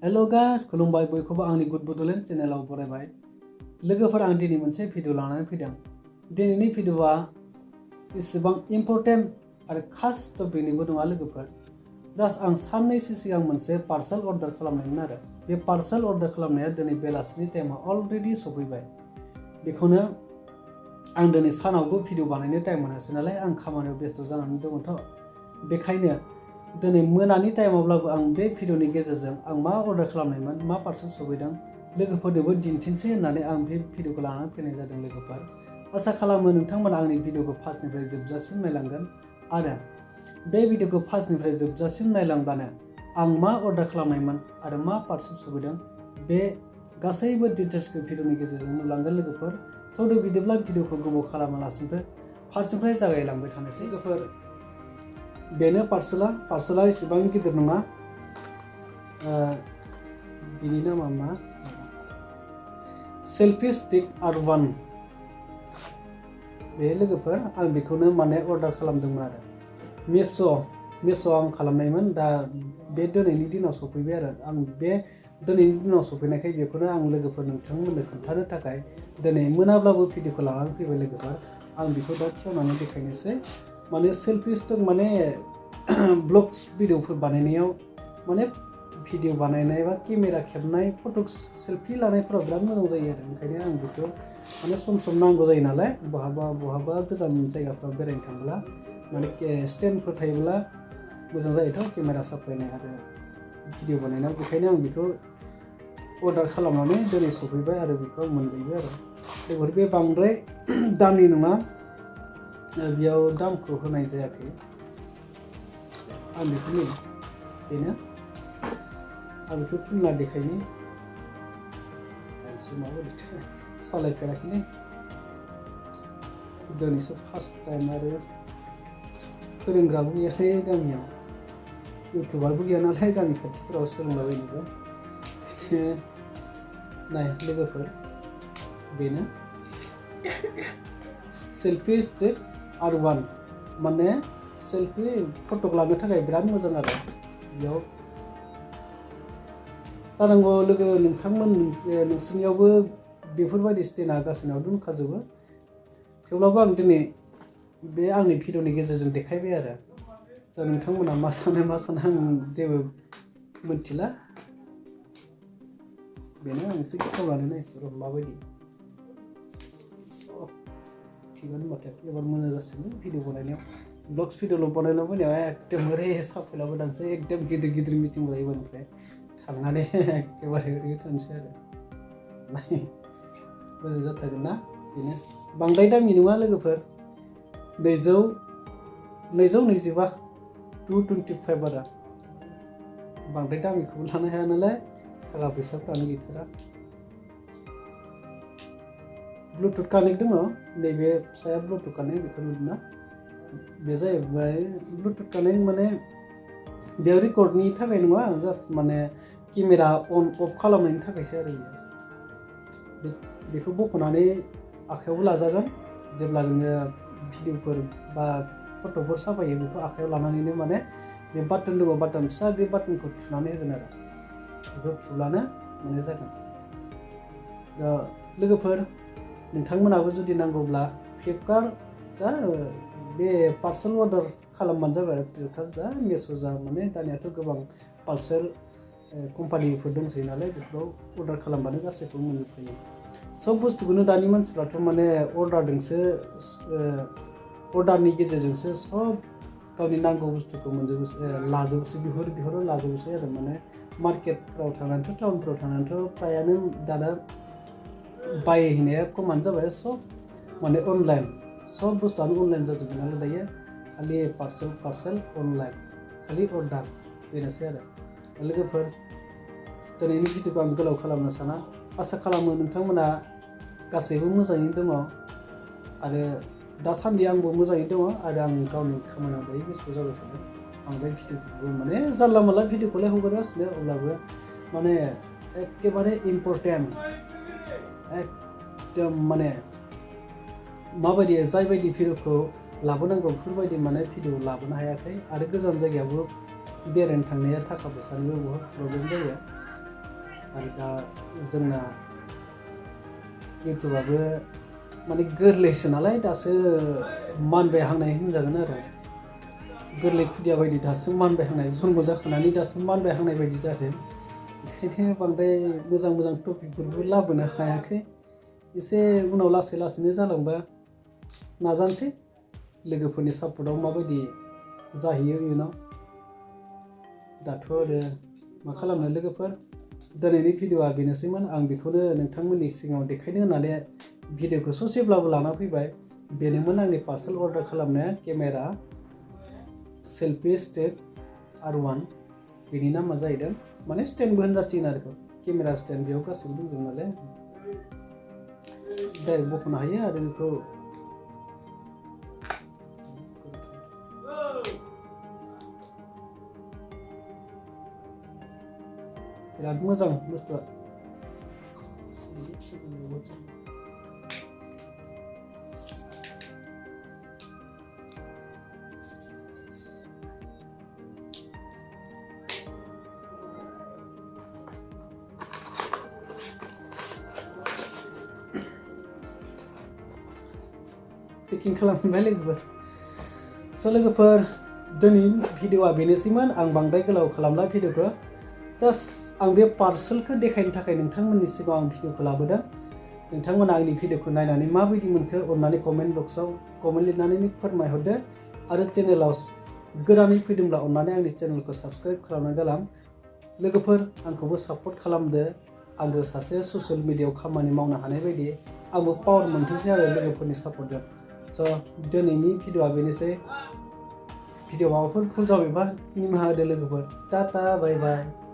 Hello guys खुलुमबाय बयखौबो आंनि गुड बोदोलेण्ड चेनेलाव बरायबाय। लोगोफोर आं दिनै मोनसे भिडिअ लानानै फैदों। दिनैनि भिडिअआ इसेबां इम्पर्टेन्ट आरो खास टपिकनिबो नङा लोगोफोर। जास्ट आं साननैसो सिगां मोनसे पार्सेल अर्डार खालामनायमोन आरो बे पार्सेल अर्डार खालामनाया दिनै बेलासिनि टाइमाव अलरेडि सफैबाय। बेखौनो आं दिनै सानावबो भिडिअ बानायनो टाइम मोनासै नालाय आं खामानियाव बेस्थ' जानानै दङथ'। बेखायनो दिनै मोनानि टाइमावब्लाबो आं बे भिडिअनि गेजेरजों आं मा अर्डार खालामनायमोन मा पार्सेल सफैदों लोगोफोरनोबो दिन्थिनोसै होननानै आं बे भिडिअखौ लानानै फैनाय जादों लोगोफोर। आसा खालामो नोंथांमोना आंनि भिडिअखौ फार्स्टनिफ्राय जोबजासिम नायलांगोन आरो बे भिडिअखौ फार्स्टनिफ्राय जोबजासिम नायलांब्लानो आं मा अर्डार खालामनायमोन आरो मा पार्सेल सफैदों बे गासैबो डिटेल्सखौ भिडिअनि गेजेरजों नुलांगोन लोगोफोर। थ' बिदिब्ला भिडिअखौ गोबाव खालामालासिनो फार्स्टनिफ्राय जागायलांबाय थानोसै लोगोफोर। बेनो पार्सेला एसेबां गिदिर नङा। बिनि नामा मा सेल्फि स्टिक R1 बे लोगोफोर आं बेखौनो माने अर्डार खालामदोंमोन आरो मेस'आव आं खालामनायमोन। दा बे दिनैनि दिनाव सफैबाय आरो आं बे दिनैनि दिनाव सफैनायखाय बेखौनो आं लोगोफोर नोंथांमोननो खोन्थानो थाखाय दिनै मोनाब्लाबो भिडिअखौ लानानै फैबाय लोगोफोर। आं बेखौ दा खेवनानै देखायनोसै। माने सेल्फि स्टिक माने ब्लग्स भिडिअफोर बानायनायाव माने भिडिअ बानायनाय बा केमेरा खेबनाय फट' सेल्फि लानायफोराव बिराद मोजां जायो आरो ओंखायनो आं बेखौ माने सम सम नांगौ जायो नालाय बहाबा गोजान जायगाफ्राव बेरायनो थांब्ला माने स्टेन्डफोर थायोब्ला मोजां जायोथ' केमेरा साफायनाय आरो भिडिअ बानायनायाव। बेखायनो आं बेखौ अर्डार खालामनानै दिनै सफैबाय आरो बेखौ आं मोनबायबो आरो लोगोफोर। बे बांद्राय दामनि नङा, बेयाव दामखौ होनाय जायाखै। आं बेखौनो बेनो आं बेखौ खुलिना देखायनि माबायदि सालायफेराखैलै दिनैसो फार्स्ट टाइम आरो फोरोंग्राबो गैयालै गामियाव, इउटुबारबो गैया नालाय गामि खाथिफोराव सोलोंलाबायनोबो। नाय लोगोफोर बेनो सेल्फि स्टिक R1 माने सेल्फि फट' लानो थाखाय बिराद मोजां आरो बेयाव जानांगौ लोगो नोंसोरनियावबो बेफोरबायदि स्टेन्डआ गासैनाव दंखाजोबो। थेवब्लाबो आं दिनै बे आंनि भिडिअनि गेजेरजों देखायबाय आरो जा नोंथांमोना मा सानो आं जेबो मिथिला। बेनो आं एसे खेवनानै नायसै र' माबायदि थिगानो माथो एबार मोजां जासिगोन भिडिअ बानायनायाव। ब्लग्स भिडिअल' बानायलाबायनायाव एकदमबारे साफायलाबायनानैसो एकदम गिदिर मिटिं जायोमोन ओमफ्राय थांनानै एखेबारे ओरैनो थानोसै आरो नाय मोजां जाथारगोन ना। बेनो बांद्राय दामि नङा लोगोफोर, 225 225 आरो बांद्राय दामिखौबो लानो हाया नालाय थाखा फैसाफ्रानो गैथारा। ब्लुटुथ कानेक्ट दङ, नैबे फिसाया ब्लुटुथ कानेक्ट बेखौ नुदोंना। बे जाहैबाय ब्लुटुथ कानेक्ट माने बेयाव रेकर्डनि थाखाय नङा, जास्ट माने केमेरा अन अफ खालामनायनि थाखायसो आरो बेखौ बख'नानै आखायावबो लाजागोन। जेब्ला नोङो भिडिअफोर बा फट'फोर साफायो बेखौ आखायाव लानानैनो माने बे बाटन दङ, बाटन फिसा बे बाटनखौ थुनानै होगोन आरो बेखौ थुब्लानो माने जागोन। दा लोगोफोर नोंथांमोनाबो जुदि नांगौब्ला फ्लिपकार्ट जा बे पार्सेल अर्डार खालामबानो जाबाय। फ्लिपकार्ट जा मेस' जा माने दानियाथ' गोबां पार्सेल कम्पानिफोर दंसै नालाय बेफोराव अर्डार खालामबानो गासैखौबो मोनजोबखायो। सब बुस्थुखौनो दानि मानसिफ्राथ' माने अर्डारनि गेजेरजोंसो सब गावनि नांगौ बुस्थुखौ लाजोबोसै बिहराव लाजोबोसै आरो माने मार्केटफ्राव थांनानैथ' टाउनफ्राव थांनानैथ' फ्रायानो दाना बायहैनाया खमानो जाबाय। सब माने अनलाइन, सब बुस्थुआनो अनलाइन जाजोब्बाय नालाय दायो खालि पार्सेल अनलाइन, खालि अर्डार बेनोसै आरो लोगोफोर। दिनैनि भिडिअखौ आं गोलाव खालामनो साना, आसा खालामो नोंथांमोना गासैबो मोजाङैनो दङ आरो दासान्दि आंबो मोजाङै दङ आरो आं गावनि खामानियाव दायो बेस्थ' जाबाय थादों। आं बे भिडिअखौबो माने जानला मोनला भिडिअखौलाय हगारगासिनो, अब्लाबो माने एखेबारे इम्पर्टेन्ट एकदम माने माबायदि जायबायदि भिडिअखौ लाबोनांगौ बेफोरबायदि माने भिडिअ लाबोनो हायाखै आरो गोजान जायगायावबो बेरायनो थांनाया थाखा फैसानिबो बहुत प्रब्लेम जायो। आरो दा जोंना इउटुबाबो माने गोरलैसो नालाय दासो मानबायहांनाय होनजागोन आरो गोरलै खुदिया बायदि दासो मानबायहांनाय जन्म जाखांनानै दासो मानबायहांनाय बायदि जादों ओंखायनो बांद्राय मोजां टपिकफोरबो लाबोनो हायाखै एसे उनाव लासैनो जालांबा नाजानोसै लोगोफोरनि सापर्टआव माबायदि जाहैयो इयुनाव दाथ' आरो मा खालामनो लोगोफोर दिनैनि भिडिअआ बेनोसैमोन आं बेखौनो नोंथांमोननि सिगाङाव देखायनो होननानै भिडिअखौ ससेब्लाबो लाना फैबाय बेनोमोन आंनि पार्सेल अर्डार खालामनाया केमेरा सेल्फि स्टिक R1 बेनि नामा जाहैदों माने स्टेन्डबो होनजासिगोन आरो केमेरा स्टेन्ड बेयाव गासैबो दंजोबो नालाय डाइरेक्ट बख'नो हायो आरो बेखौ बिराद मोजां बुस्थुआ पेकिं खालामबाय लोगोफोर स' लोगोफोर दिनै भिडिअआ बेनोसैमोन आं बांद्राय गोलाव खालामला भिडिअखौ जास्ट आं बे पार्सेलखौ देखायनो थाखाय नोंथांमोननि सिगाङाव आं भिडिअखौ लाबोदों नोंथांमोना आंनि भिडिअखौ नायनानै माबायदि मोनखो अननानै कमेन्ट बक्सआव कमेन्ट लिरनानै फोरमायहरदो आरो चेनेलाव गोदानै फैदोंब्ला अननानै आंनि चेनेलखौ साबस्क्राइब खालामनानै गालां लोगोफोर आंखौबो सापर्ट खालामदो आंबो सासे ससियेल मिडियायाव खामानि मावनो हानाय बायदि आंबो पावार मोनथोंसै आरो लोगोफोरनि सापर्टजों स' दिनैनि भिडिअआ बेनोसै भिडिअ माबाफोर भुल जाबायबा निमाहा होदो लोगोफोर टाटा बाय बाय